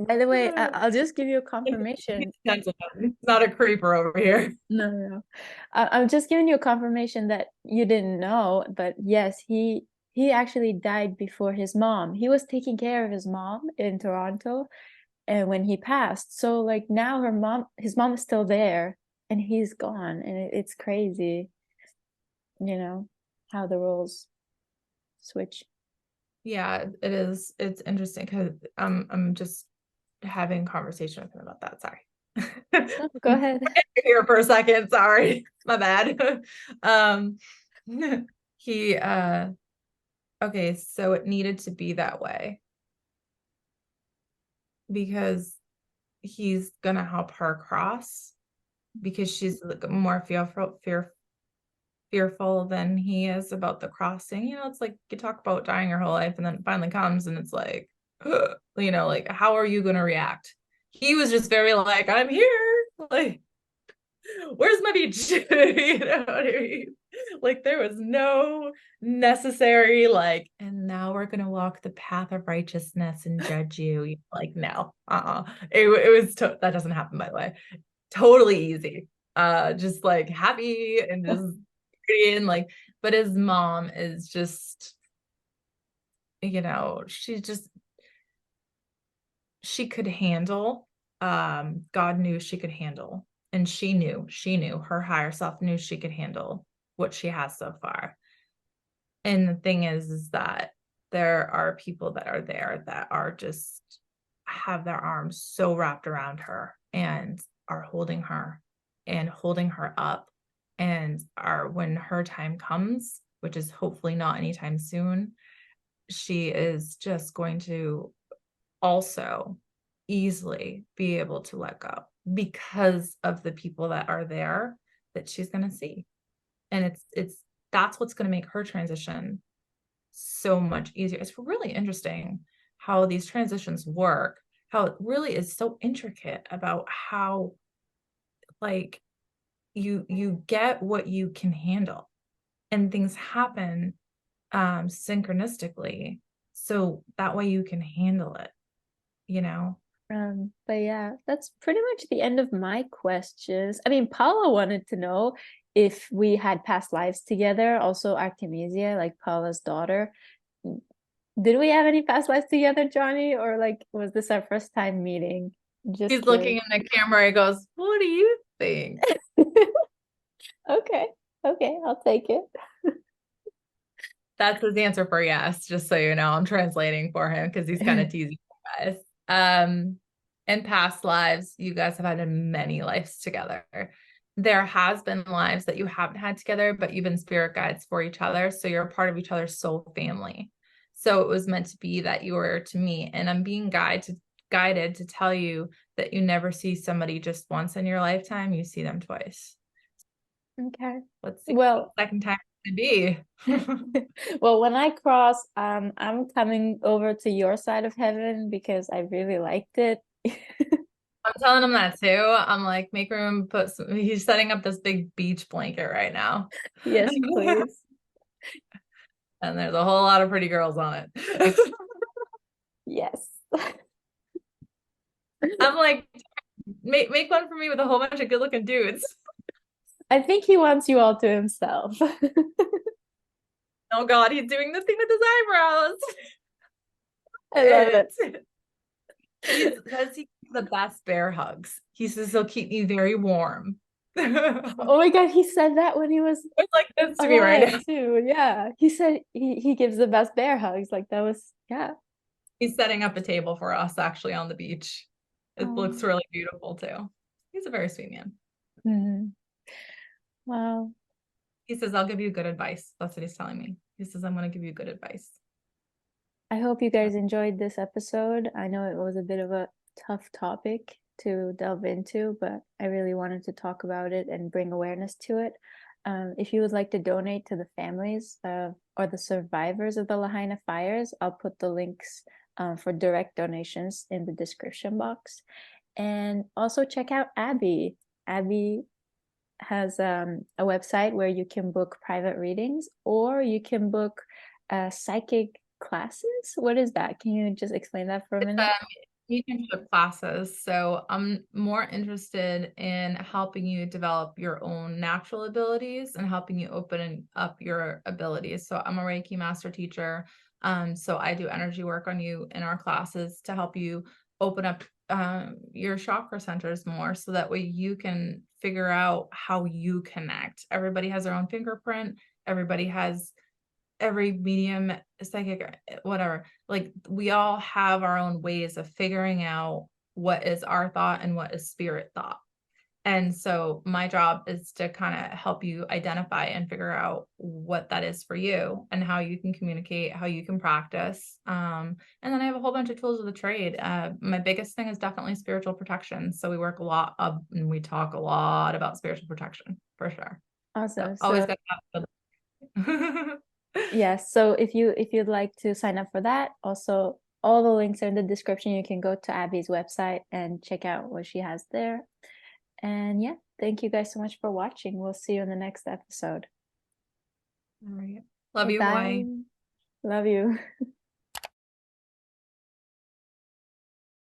By the way, I'll just give you a confirmation. He's not a creeper over here. No. I'm just giving you a confirmation that you didn't know, but yes, he actually died before his mom. He was taking care of his mom in Toronto, and when he passed, so like now his mom is still there, and he's gone, and it's crazy, how the roles switch. Yeah, it is. It's interesting because I'm just having a conversation with him about that. Sorry. Oh, go ahead. Here for a second. Sorry. My bad. He okay, so it needed to be that way because he's gonna help her cross, because she's like more fearful than he is about the crossing. It's like you talk about dying your whole life and then it finally comes and it's like, like, how are you gonna react? He was just very like, I'm here, like, where's my beach? You know what I mean? Like, there was no necessary like, and now we're gonna walk the path of righteousness and judge you. Like, no, it was that doesn't happen, by the way. Totally easy, just like happy and just and like, but his mom is just, she could handle, God knew she could handle, and she knew her higher self knew she could handle what she has so far. And the thing is that there are people that are there that are just have their arms so wrapped around her and are holding her up, and are, when her time comes, which is hopefully not anytime soon, she is just going to also easily be able to let go because of the people that are there that she's going to see. And that's what's going to make her transition so much easier. It's really interesting how these transitions work, how it really is so intricate about how, like, you get what you can handle, and things happen synchronistically, so that way you can handle it. But yeah, that's pretty much the end of my questions. I mean, Paula wanted to know if we had past lives together, also Artemisia, like Paula's daughter. Did we have any past lives together, Johnny, or like was this our first time meeting? Just He's curious. looking in the camera, he goes, what do you think? Okay, I'll take it. That's his answer for yes, just so you know. I'm translating for him because he's kind of teasing you guys. In past lives, you guys have had many lives together. There has been lives that you haven't had together, but you've been spirit guides for each other, so you're a part of each other's soul family. So it was meant to be that you were to meet, and I'm being guided to tell you that you never see somebody just once in your lifetime, you see them twice. Okay. Let's see Well, what the second time to be. well, when I cross, I'm coming over to your side of heaven because I really liked it. I'm telling him that too. I'm like, make room, he's setting up this big beach blanket right now. Yes, please. And there's a whole lot of pretty girls on it. Yes. I'm like, make one for me with a whole bunch of good looking dudes. I think he wants you all to himself. Oh God, he's doing the thing with his eyebrows. I love it. He says he gives the best bear hugs. He says he'll keep me very warm. It's Oh my God, he said that when he was like this to me right alive now. too. Yeah. He said he gives the best bear hugs. Like that was, yeah. He's setting up a table for us actually on the beach. It looks Oh. really beautiful too. He's a very sweet man. Mhm. Wow. He says, I'll give you good advice. That's what he's telling me. He says, I'm going to give you good advice. I hope you So, guys enjoyed this episode. I know it was a bit of a tough topic to delve into, but I really wanted to talk about it and bring awareness to it. If you would like to donate to the families or the survivors of the Lahaina fires, I'll put the links for direct donations in the description box. And also check out Abbie. Abbie has a website where you can book private readings or you can book psychic classes. What is that? Can you just explain that for a it's minute? mediumship classes. So I'm more interested in helping you develop your own natural abilities and helping you open up your abilities. So I'm a Reiki master teacher. So I do energy work on you in our classes to help you open up your chakra centers more so that way you can figure out how you connect. Everybody has their own fingerprint. Everybody has every medium, psychic, whatever, like we all have our own ways of figuring out what is our thought and what is spirit thought. And so my job is to kind of help you identify and figure out what that is for you and how you can communicate, how you can practice. And then I have a whole bunch of tools of the trade. My biggest thing is definitely spiritual protection. So we work a lot of, and we talk a lot about spiritual protection for sure. So Awesome. always So got that. yes, so if you'd like to sign up for that, also all the links are in the description. You can go to Abbie's website and check out what she has there. And yeah, thank you guys so much for watching. We'll see you in the next episode. All right. Love Okay, you, bye. Hawaii. Love you.